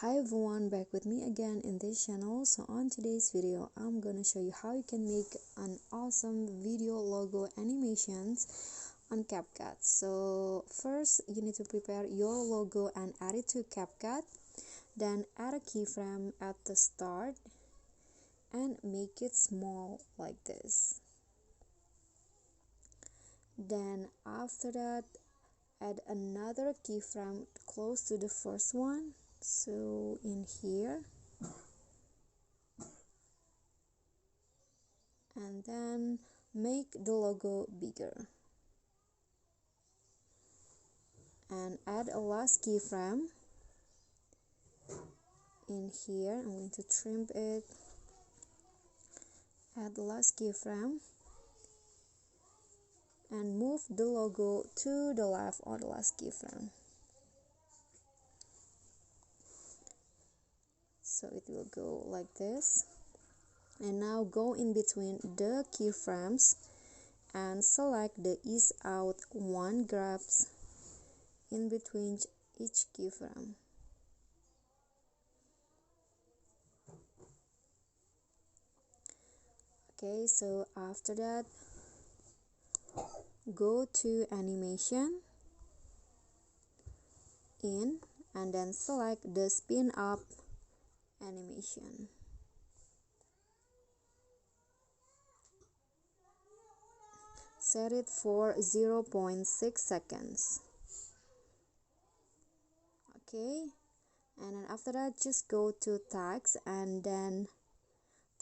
Hi everyone, back with me again in this channel. So on today's video I'm gonna show you how you can make an awesome video logo animations on CapCut. So first you need to prepare your logo and add it to CapCut, then add a keyframe at the start and make it small like this. Then after that add another keyframe close to the first one, so in here, and then make the logo bigger and add a last keyframe in here. I'm going to trim it, add the last keyframe and move the logo to the left on the last keyframe, so it will go like this. And now go in between the keyframes and select the ease out one grabs in between each keyframe. Okay, so after that go to animation in and then select the spin up animation. Set it for 0.6 seconds. Okay, and then after that just go to tags and then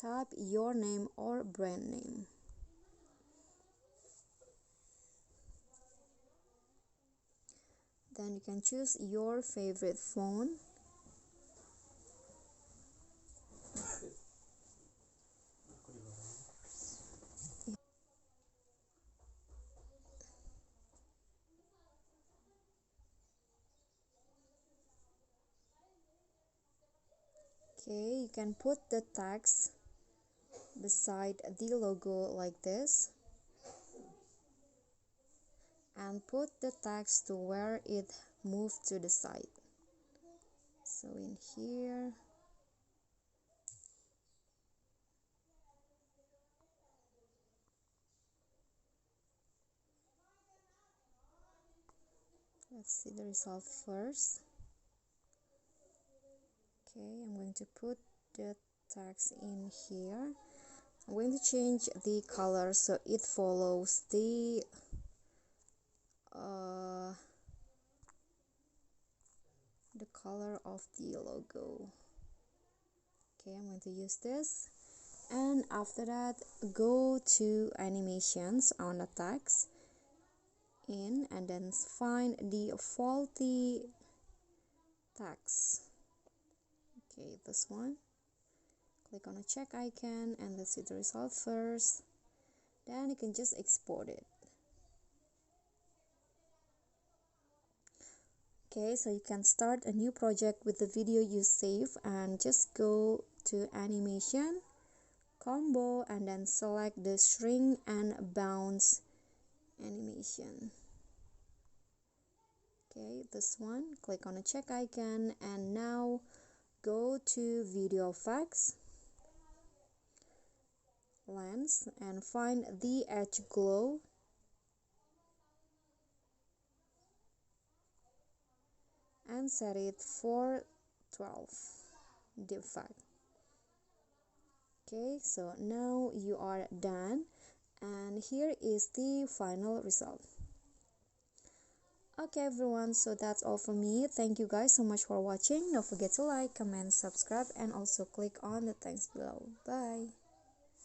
type your name or brand name. Then you can choose your favorite font. Okay, you can put the text beside the logo like this and put the text to where it moved to the side. So in here, let's see the result first. Okay, I'm going to put the text in here. I'm going to change the color so it follows the color of the logo. Okay, I'm going to use this, and after that go to animations on the text in and then find the faulty text. Okay, this one. Click on a check icon and let's see the result first. Then you can just export it. Okay, so you can start a new project with the video you save and just go to animation, combo, and then select the shrink and bounce animation. Okay, this one. Click on a check icon and now go to video effects, lens, and find the edge glow and set it for 12 the effect. Okay, so now you are done and here is the final result. Okay everyone, so that's all from me. Thank you guys so much for watching. Don't forget to like, comment, subscribe, and also click on the thanks below. Bye.